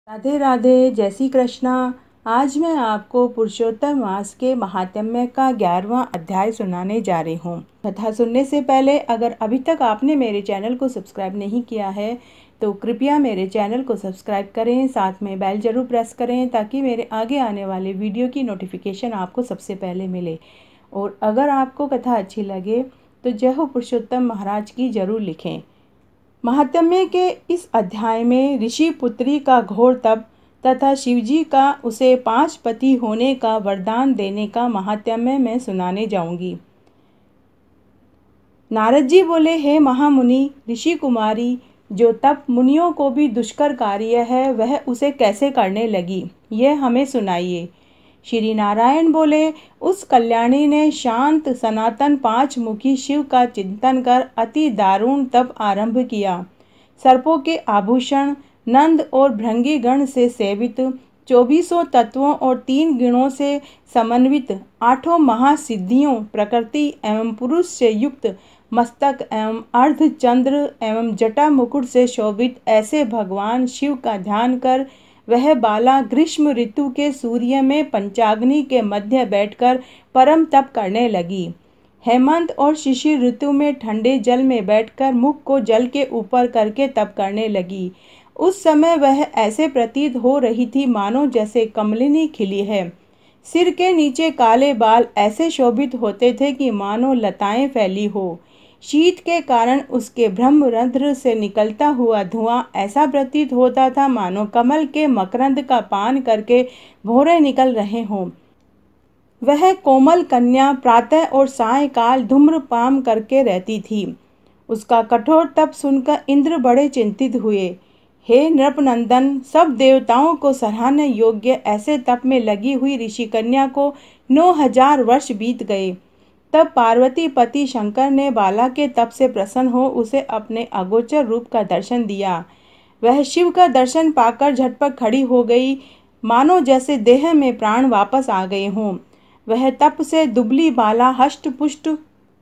राधे राधे, जय श्री कृष्णा। आज मैं आपको पुरुषोत्तम मास के महात्म्य का 11वां अध्याय सुनाने जा रही हूँ। कथा सुनने से पहले अगर अभी तक आपने मेरे चैनल को सब्सक्राइब नहीं किया है तो कृपया मेरे चैनल को सब्सक्राइब करें, साथ में बेल जरूर प्रेस करें ताकि मेरे आगे आने वाले वीडियो की नोटिफिकेशन आपको सबसे पहले मिले। और अगर आपको कथा अच्छी लगे तो जय हो पुरुषोत्तम महाराज की जरूर लिखें। महात्म्य के इस अध्याय में ऋषि पुत्री का घोर तप तथा शिवजी का उसे 5 पति होने का वरदान देने का महात्म्य मैं सुनाने जाऊंगी। नारद जी बोले, हे महामुनि, ऋषि कुमारी जो तप मुनियों को भी दुष्कर कार्य है वह उसे कैसे करने लगी, यह हमें सुनाइए। श्री नारायण बोले, उस कल्याणी ने शांत सनातन 5 मुखी शिव का चिंतन कर अति दारुण तप आरंभ किया। सर्पों के आभूषण, नंद और भृंगी गण से सेवित, 2400 तत्वों और 3 गुणों से समन्वित, 8 महासिद्धियों, प्रकृति एवं पुरुष से युक्त, मस्तक एवं अर्धचंद्र एवं जटा मुकुट से शोभित ऐसे भगवान शिव का ध्यान कर वह बाला ग्रीष्म ऋतु के सूर्य में पंचाग्नि के मध्य बैठकर परम तप करने लगी। हेमंत और शिशिर ऋतु में ठंडे जल में बैठकर मुख को जल के ऊपर करके तप करने लगी। उस समय वह ऐसे प्रतीत हो रही थी मानो जैसे कमलिनी खिली है। सिर के नीचे काले बाल ऐसे शोभित होते थे कि मानो लताएं फैली हो। शीत के कारण उसके ब्रह्मरंध्र से निकलता हुआ धुआं ऐसा प्रतीत होता था मानो कमल के मकरंद का पान करके भौरे निकल रहे हों। वह कोमल कन्या प्रातः और सायंकाल धूम्रपान करके रहती थी। उसका कठोर तप सुनकर इंद्र बड़े चिंतित हुए। हे नृपनंदन, सब देवताओं को सराहने योग्य ऐसे तप में लगी हुई ऋषि कन्या को 9000 वर्ष बीत गए। तब पार्वती पति शंकर ने बाला के तप से प्रसन्न हो उसे अपने अगोचर रूप का दर्शन दिया। वह शिव का दर्शन पाकर झटपट खड़ी हो गई, मानो जैसे देह में प्राण वापस आ गए हों। वह तप से दुबली बाला हष्ट पुष्ट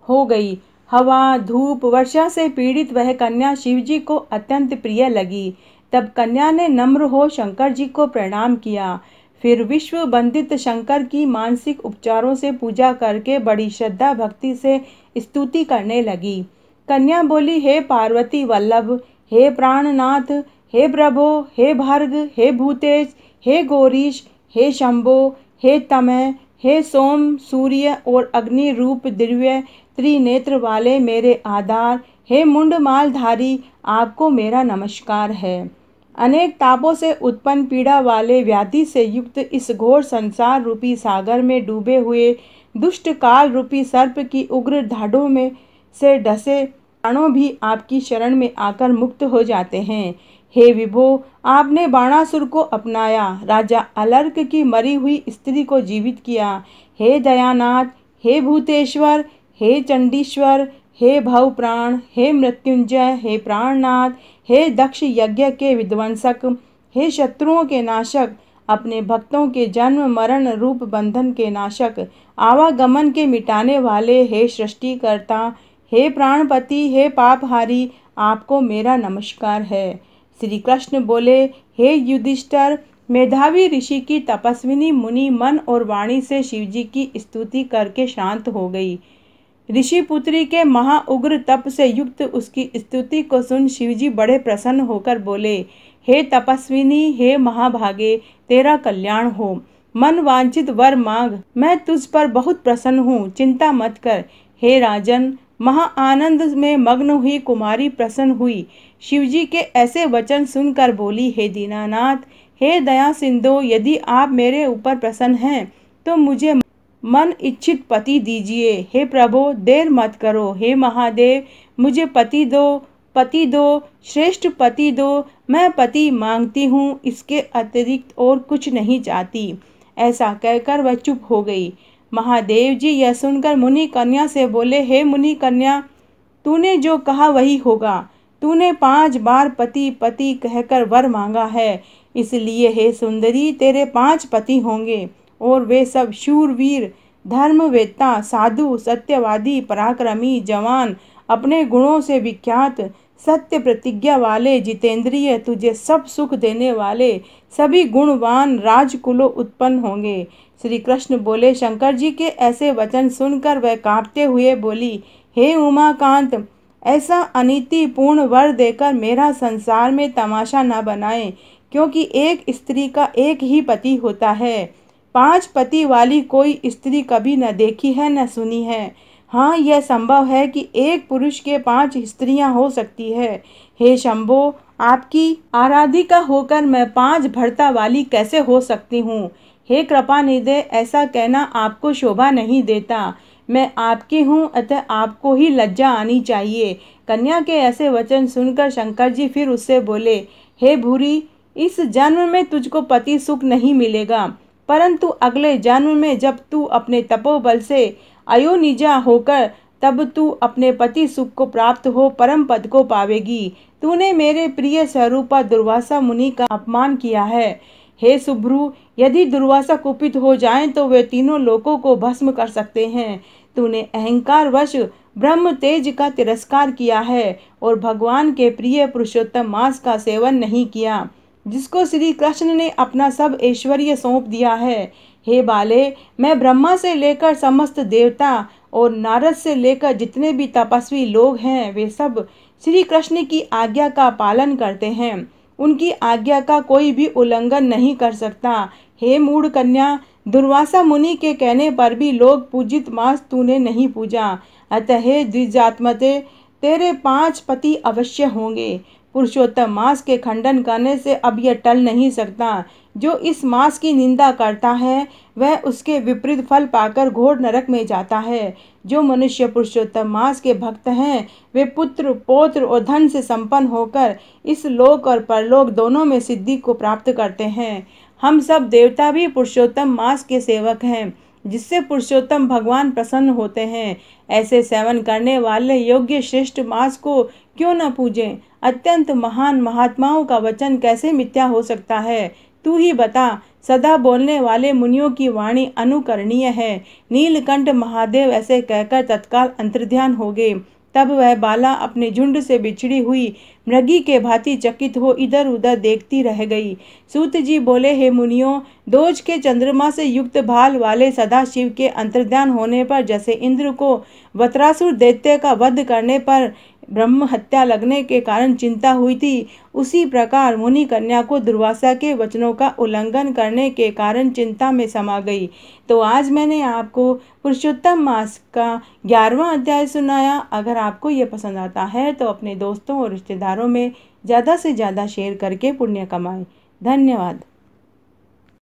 हो गई। हवा, धूप, वर्षा से पीड़ित वह कन्या शिवजी को अत्यंत प्रिय लगी। तब कन्या ने नम्र हो शंकर जी को प्रणाम किया। फिर विश्व वंदित शंकर की मानसिक उपचारों से पूजा करके बड़ी श्रद्धा भक्ति से स्तुति करने लगी। कन्या बोली, हे पार्वती वल्लभ, हे प्राणनाथ, हे प्रभो, हे भर्ग, हे भूतेश, हे गौरीश, हे शंभो, हे तमय, हे सोम, सूर्य और अग्नि रूप दिव्य त्रिनेत्र वाले मेरे आधार, हे मुंडमालधारी, आपको मेरा नमस्कार है। अनेक तापों से उत्पन्न पीड़ा वाले व्याधि से युक्त इस घोर संसार रूपी सागर में डूबे हुए दुष्ट काल रूपी सर्प की उग्र धाड़ों में से डसे प्राणों भी आपकी शरण में आकर मुक्त हो जाते हैं। हे विभो, आपने बाणासुर को अपनाया, राजा अलर्क की मरी हुई स्त्री को जीवित किया। हे दयानाथ, हे भूतेश्वर, हे चंडीश्वर, हे भवप्राण, हे मृत्युंजय, हे प्राणनाथ, हे दक्ष यज्ञ के विध्वंसक, हे शत्रुओं के नाशक, अपने भक्तों के जन्म मरण रूप बंधन के नाशक, आवागमन के मिटाने वाले, हे सृष्टिकर्ता, हे प्राणपति, हे पापहारी, आपको मेरा नमस्कार है। श्री कृष्ण बोले, हे युधिष्ठिर, मेधावी ऋषि की तपस्विनी मुनि मन और वाणी से शिवजी की स्तुति करके शांत हो गई। ऋषि पुत्री के महाउग्र तप से युक्त उसकी स्तुति को सुन शिवजी बड़े प्रसन्न होकर बोले, हे तपस्विनी, हे महाभागे, तेरा कल्याण हो। मन वांछित वर मांग, मैं तुझ पर बहुत प्रसन्न हूँ, चिंता मत कर। हे राजन, महा आनंद में मग्न हुई कुमारी प्रसन्न हुई। शिवजी के ऐसे वचन सुनकर बोली, हे दीनानाथ, हे दया सिंधु, यदि आप मेरे ऊपर प्रसन्न हैं तो मुझे मन इच्छित पति दीजिए। हे प्रभु, देर मत करो। हे महादेव, मुझे पति दो, श्रेष्ठ पति दो। मैं पति मांगती हूँ, इसके अतिरिक्त और कुछ नहीं चाहती। ऐसा कहकर वह चुप हो गई। महादेव जी यह सुनकर मुनि कन्या से बोले, हे मुनि कन्या, तूने जो कहा वही होगा। तूने 5 बार पति पति कहकर वर मांगा है, इसलिए हे सुंदरी, तेरे 5 पति होंगे और वे सब शूरवीर, धर्मवेत्ता, साधु, सत्यवादी, पराक्रमी, जवान, अपने गुणों से विख्यात, सत्य प्रतिज्ञा वाले, जितेंद्रिय, तुझे सब सुख देने वाले सभी गुणवान राजकुलों उत्पन्न होंगे। श्री कृष्ण बोले। शंकर जी के ऐसे वचन सुनकर वह कांपते हुए बोली, हे उमाकांत, ऐसा अनीतिपूर्ण वर देकर मेरा संसार में तमाशा न बनाएं, क्योंकि एक स्त्री का एक ही पति होता है। 5 पति वाली कोई स्त्री कभी न देखी है न सुनी है। हाँ, यह संभव है कि एक पुरुष के 5 स्त्रियां हो सकती है। हे शंभो, आपकी आराधिका होकर मैं 5 भर्ता वाली कैसे हो सकती हूँ। हे कृपानिधे, ऐसा कहना आपको शोभा नहीं देता। मैं आपकी हूँ, अतः आपको ही लज्जा आनी चाहिए। कन्या के ऐसे वचन सुनकर शंकर जी फिर उससे बोले, हे भूरी, इस जन्म में तुझको पति सुख नहीं मिलेगा, परंतु अगले जन्म में जब तू अपने तपोबल से अयोनिजा होकर तब तू अपने पति सुख को प्राप्त हो परम पद को पावेगी। तूने मेरे प्रिय स्वरूपा दुर्वासा मुनि का अपमान किया है। हे सुभ्रु, यदि दुर्वासा कुपित हो जाएं तो वे तीनों लोकों को भस्म कर सकते हैं। तूने अहंकार वश ब्रह्म तेज का तिरस्कार किया है और भगवान के प्रिय पुरुषोत्तम मांस का सेवन नहीं किया, जिसको श्री कृष्ण ने अपना सब ऐश्वर्य सौंप दिया है। हे बाले, मैं ब्रह्मा से लेकर समस्त देवता और नारद से लेकर जितने भी तपस्वी लोग हैं, वे सब श्री कृष्ण की आज्ञा का पालन करते हैं। उनकी आज्ञा का कोई भी उल्लंघन नहीं कर सकता। हे मूढ़ कन्या, दुर्वासा मुनि के कहने पर भी लोग पूजित मांस तूने नहीं पूजा। अतः हे द्विजात्मते, तेरे 5 पति अवश्य होंगे। पुरुषोत्तम मांस के खंडन करने से अब यह टल नहीं सकता। जो इस मांस की निंदा करता है वह उसके विपरीत फल पाकर घोर नरक में जाता है। जो मनुष्य पुरुषोत्तम मांस के भक्त हैं वे पुत्र, पौत्र और धन से संपन्न होकर इस लोक और परलोक दोनों में सिद्धि को प्राप्त करते हैं। हम सब देवता भी पुरुषोत्तम मांस के सेवक हैं, जिससे पुरुषोत्तम भगवान प्रसन्न होते हैं। ऐसे सेवन करने वाले योग्य श्रेष्ठ मांस को क्यों न पूजें। अत्यंत महान महात्माओं का वचन कैसे मिथ्या हो सकता है, तू ही बता। सदा बोलने वाले मुनियों की वाणी अनुकरणीय है। नीलकंठ महादेव ऐसे कहकर तत्काल अंतर्ध्यान हो गए। तब वह बाला अपने झुंड से बिछड़ी हुई मृगी के भांति चकित हो इधर उधर देखती रह गई। सूत जी बोले, हे मुनियों, दोज के चंद्रमा से युक्त भाल वाले सदाशिव के अंतर्ध्यान होने पर जैसे इंद्र को वत्रासुर दैत्य का वध करने पर ब्रह्म हत्या लगने के कारण चिंता हुई थी, उसी प्रकार मुनि कन्या को दुर्वासा के वचनों का उल्लंघन करने के कारण चिंता में समा गई। तो आज मैंने आपको पुरुषोत्तम मास का 11वां अध्याय सुनाया। अगर आपको ये पसंद आता है तो अपने दोस्तों और रिश्तेदारों में ज़्यादा से ज़्यादा शेयर करके पुण्य कमाएं। धन्यवाद।